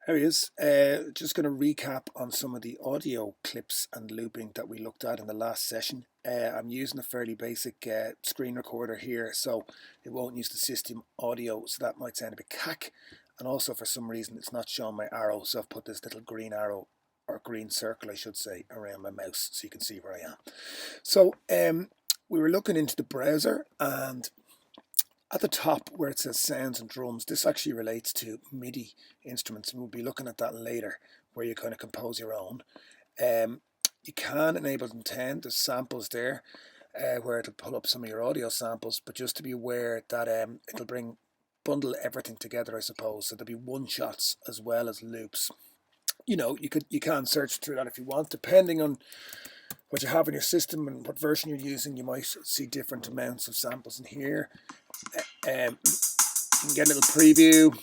Here he is. Just going to recap on some of the audio clips and looping that we looked at in the last session. I'm using a fairly basic screen recorder here, so it won't use the system audio, so that might sound a bit cack. And also, for some reason, it's not showing my arrow, so I've put this little green arrow, or green circle, I should say, around my mouse, so you can see where I am. So we were looking into the browser, and at the top where it says sounds and drums, this actually relates to MIDI instruments, and we'll be looking at that later, where you kind of compose your own. You can enable Ableton 10, there's samples there, where it'll pull up some of your audio samples, but just to be aware that it'll bundle everything together, I suppose, so there'll be one shots as well as loops. You know, you can search through that if you want, depending on what you have in your system and what version you're using. You might see different amounts of samples in here. You can get a little preview.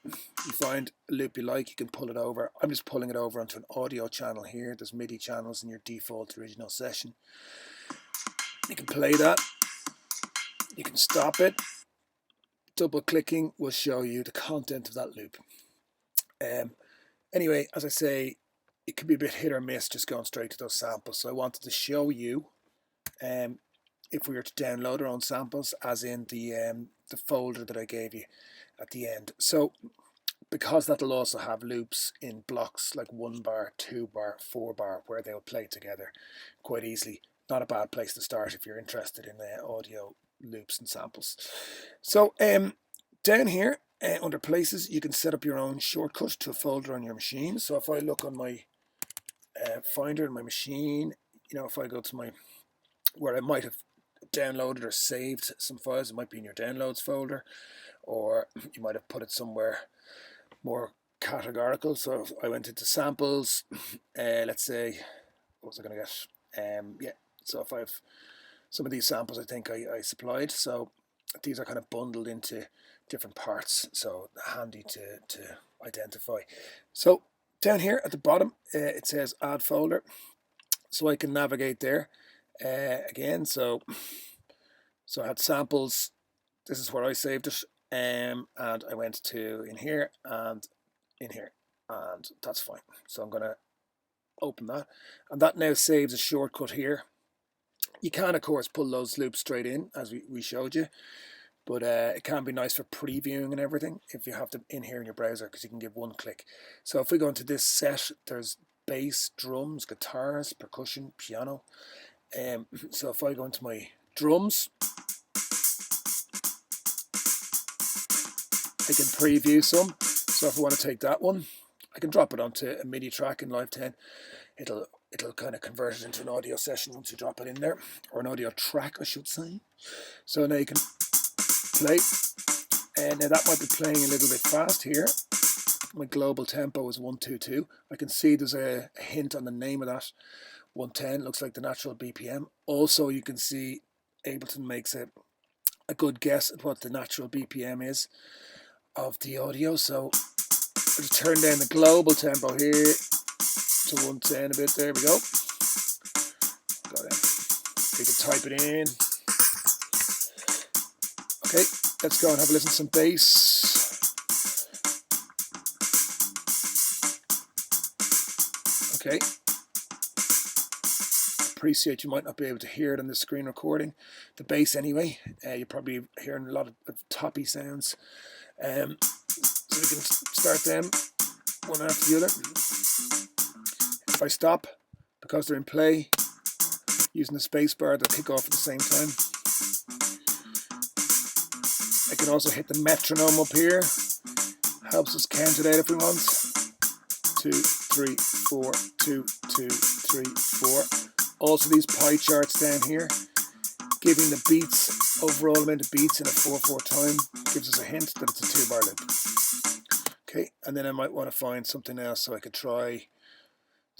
You find a loop you like, you can pull it over. I'm just pulling it over onto an audio channel here. There's MIDI channels in your default original session. You can play that. You can stop it. Double clicking will show you the content of that loop. Anyway, as I say, it can be a bit hit or miss just going straight to those samples. So I wanted to show you if we were to download our own samples, as in the folder that I gave you at the end. So because that'll also have loops in blocks like 1 bar, 2 bar, 4 bar, where they'll play together quite easily. Not a bad place to start if you're interested in audio loops and samples. So down here under places, you can set up your own shortcut to a folder on your machine. So if I look on my Finder in my machine, you know, if I go to my where I might have downloaded or saved some files, it might be in your downloads folder, or you might have put it somewhere more categorical. So if I went into samples, let's say, what was I going to get? Yeah, so if I've some of these samples I think I supplied, so these are kind of bundled into different parts, so handy to identify. So down here at the bottom it says add folder, so I can navigate there again. So I had samples, this is where I saved it, and I went to in here and in here, and that's fine. So I'm going to open that, and that now saves a shortcut here. You can of course pull those loops straight in as we showed you, but it can be nice for previewing and everything if you have them in here in your browser, because you can give one click. So if we go into this set, there's bass, drums, guitars, percussion, piano. So if I go into my drums, I can preview some. So if I want to take that one, I can drop it onto a MIDI track in Live 10. It'll kind of convert it into an audio session once you drop it in there, or an audio track, I should say. So now you can play, and now that might be playing a little bit fast here. My global tempo is 122. I can see there's a hint on the name of that. 110 looks like the natural BPM. Also, you can see Ableton makes a good guess at what the natural BPM is of the audio. So I'll just turn down the global tempo here to 110 a bit. There we go. You can type it in. Okay, let's go and have a listen to some bass. Okay. Appreciate you might not be able to hear it on the screen recording. The bass anyway, you're probably hearing a lot of toppy sounds. So we can start them one after the other. If I stop, because they're in play, using the space bar, they'll kick off at the same time. I can also hit the metronome up here. Helps us count it out if we want. 2, 3, 4, 2, 2, 3, 4. Also these pie charts down here, giving the beats, overall amount of beats in a 4/4 time, gives us a hint that it's a 2-bar loop. Okay, and then I might want to find something else, so I could try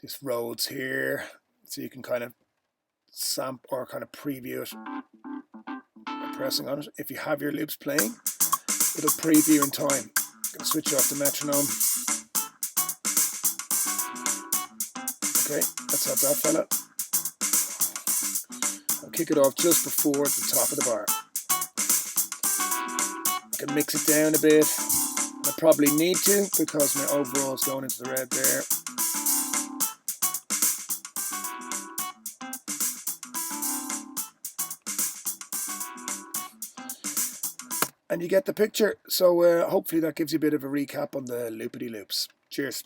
this Rhodes here, so you can kind of sample or kind of preview it by pressing on it. If you have your loops playing, it'll preview in time. I'm going to switch off the metronome. Okay, let's have that fella. I'll kick it off just before the top of the bar. I can mix it down a bit. I probably need to because my overall is going into the red there. And you get the picture. So hopefully that gives you a bit of a recap on the loopity loops. Cheers.